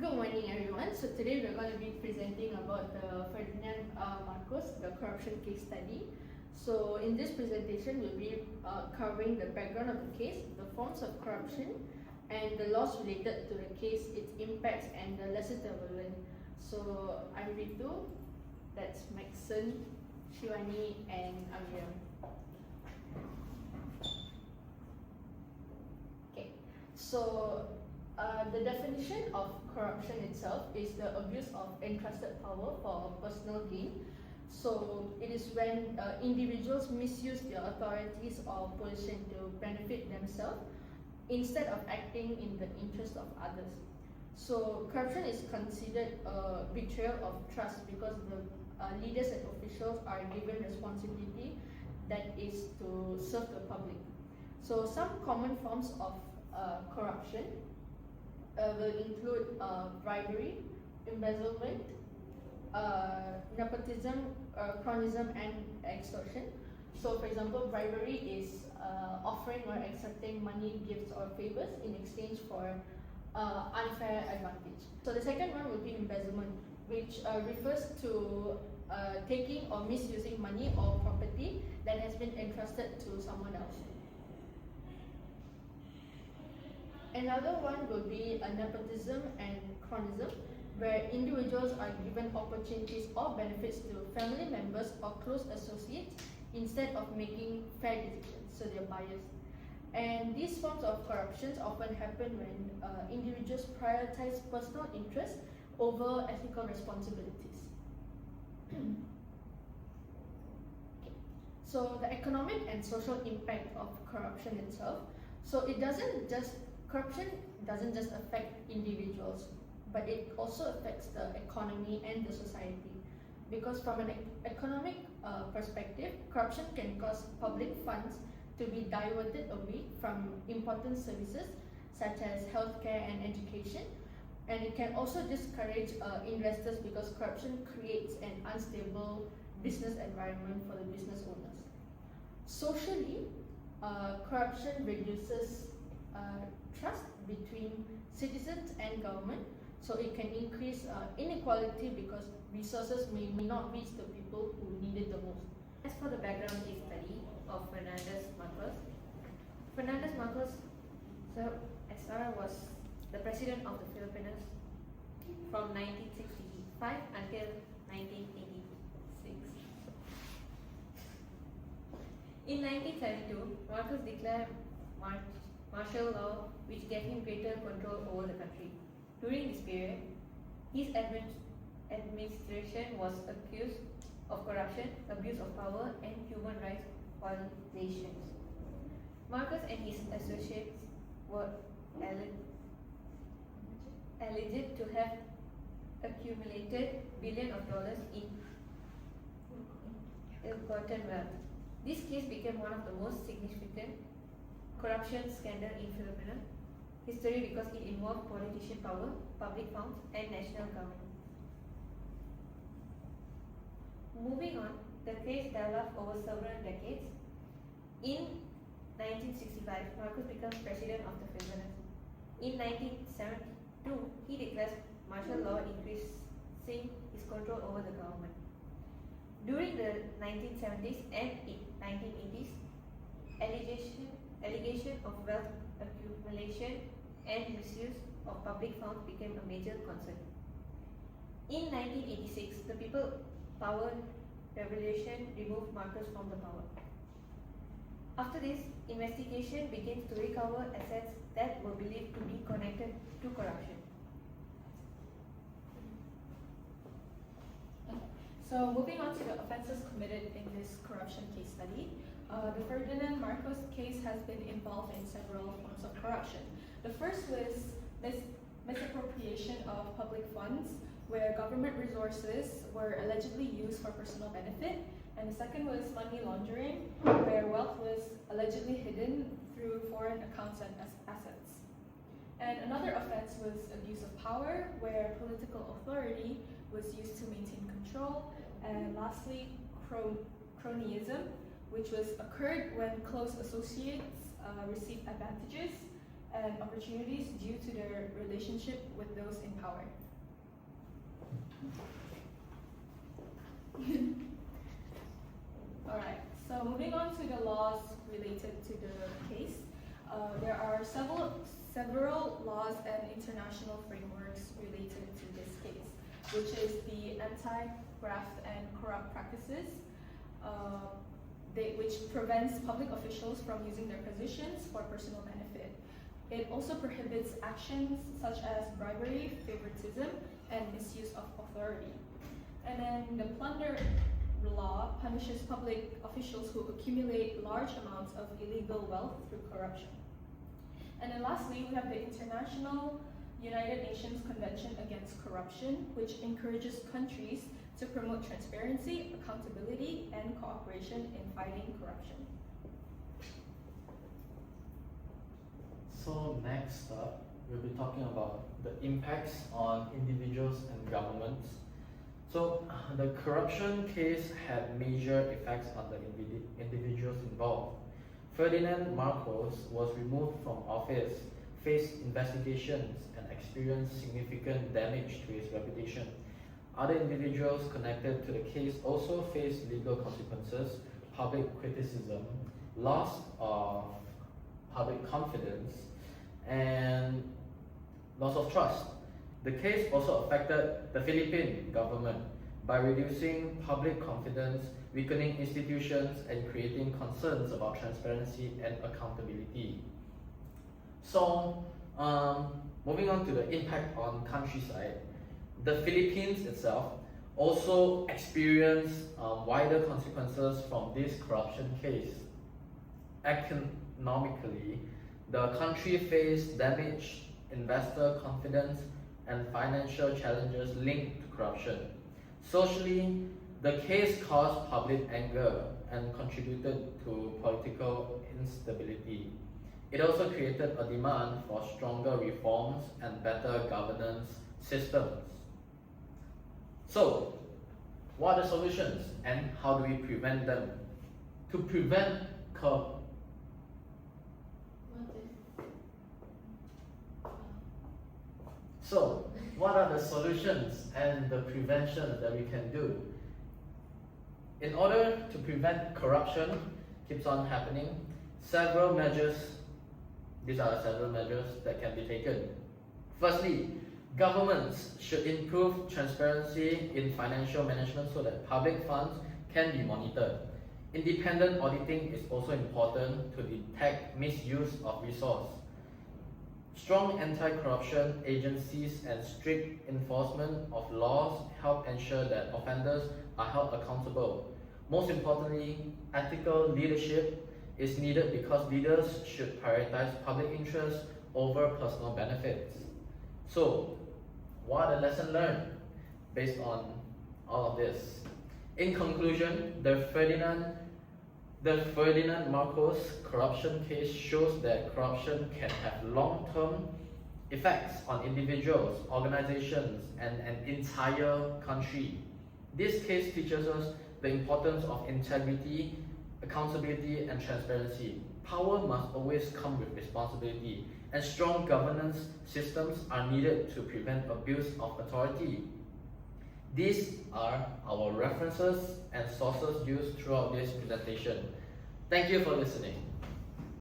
Good morning, everyone. So today we're going to be presenting about the Ferdinand Marcos, the corruption case study. So in this presentation, we'll be covering the background of the case, the forms of corruption, and the laws related to the case, its impacts, and the lessons that we learn. So I'm Ritu, that's Maxon, Shivani, and Amir. Okay, so the definition of corruption itself is the abuse of entrusted power for personal gain. So it is when individuals misuse their authorities or position to benefit themselves instead of acting in the interest of others. So corruption is considered a betrayal of trust because the leaders and officials are given responsibility that is to serve the public. So some common forms of corruption will include bribery, embezzlement, nepotism, cronyism, and extortion. So, for example, bribery is offering or accepting money, gifts, or favors in exchange for unfair advantage. So, the second one will be embezzlement, which refers to taking or misusing money or property that has been entrusted to someone else. Another one will be nepotism and cronyism, where individuals are given opportunities or benefits to family members or close associates instead of making fair decisions, so they're biased. And these forms of corruptions often happen when individuals prioritize personal interests over ethical responsibilities. Okay. So the economic and social impact of corruption itself. So corruption doesn't just affect individuals, but it also affects the economy and the society. Because from an economic perspective, corruption can cause public funds to be diverted away from important services such as healthcare and education. And it can also discourage investors because corruption creates an unstable business environment for the business owners. Socially, corruption reduces trust between citizens and government, so it can increase inequality because resources may not reach the people who need it the most. As for the background case study of Fernandez Marcos, Fernandez Marcos was the president of the Philippines from 1965 until 1986. In 1972, Marcos declared martial law, which gave him greater control over the country. During this period, his administration was accused of corruption, abuse of power, and human rights violations. Marcos and his associates were alleged to have accumulated billions of dollars in ill-gotten wealth. This case became one of the most significant corruption scandal in Filipino history because it involved politician power, public funds, and national government. Moving on, the case developed over several decades. In 1965, Marcos becomes president of the Philippines. In 1972, he declares martial law, increasing his control over the government. During the 1970s and 1980s, allegation of wealth accumulation and misuse of public funds became a major concern. In 1986, the People Power Revolution removed Marcos from the power. After this, investigation begins to recover assets that were believed to be connected to corruption. So moving on to the offenses committed in this corruption case study, the Ferdinand Marcos case has been involved in several forms of corruption. The first was misappropriation of public funds, where government resources were allegedly used for personal benefit. And the second was money laundering, where wealth was allegedly hidden through foreign accounts and assets. And another offense was abuse of power, where political authority was used to maintain control. And lastly, cronyism, which occurred when close associates received advantages and opportunities due to their relationship with those in power. Alright, so moving on to the laws related to the case. There are several laws and international frameworks related to this case, which is the Anti-Graft and Corrupt Practices, which prevents public officials from using their positions for personal benefit. It also prohibits actions such as bribery, favoritism, and misuse of authority. And then the Plunder Law punishes public officials who accumulate large amounts of illegal wealth through corruption. And then lastly, we have the International United Nations Convention Against Corruption, which encourages countries to promote transparency, accountability, and cooperation in fighting corruption. So next up, we'll be talking about the impacts on individuals and governments. So the corruption case had major effects on the individuals involved. Ferdinand Marcos was removed from office, faced investigations, and experienced significant damage to his reputation. Other individuals connected to the case also faced legal consequences, public criticism, loss of public confidence, and loss of trust. The case also affected the Philippine government by reducing public confidence, weakening institutions, and creating concerns about transparency and accountability. So, moving on to the impact on countryside, the Philippines itself also experienced wider consequences from this corruption case. Economically, the country faced damaged investor confidence and financial challenges linked to corruption. Socially, the case caused public anger and contributed to political instability. It also created a demand for stronger reforms and better governance systems. So, what are the solutions and how do we prevent them? To prevent So, what are the solutions and the prevention that we can do? In order to prevent corruption keeps on happening, these are several measures that can be taken. Firstly, governments should improve transparency in financial management so that public funds can be monitored. Independent auditing is also important to detect misuse of resources. Strong anti-corruption agencies and strict enforcement of laws help ensure that offenders are held accountable. Most importantly, ethical leadership is needed because leaders should prioritize public interest over personal benefits. So, what are the lessons learned based on all of this? In conclusion, the Ferdinand Marcos corruption case shows that corruption can have long-term effects on individuals, organizations, and an entire country. This case teaches us the importance of integrity, accountability, and transparency. Power must always come with responsibility, and strong governance systems are needed to prevent abuse of authority. These are our references and sources used throughout this presentation. Thank you for listening.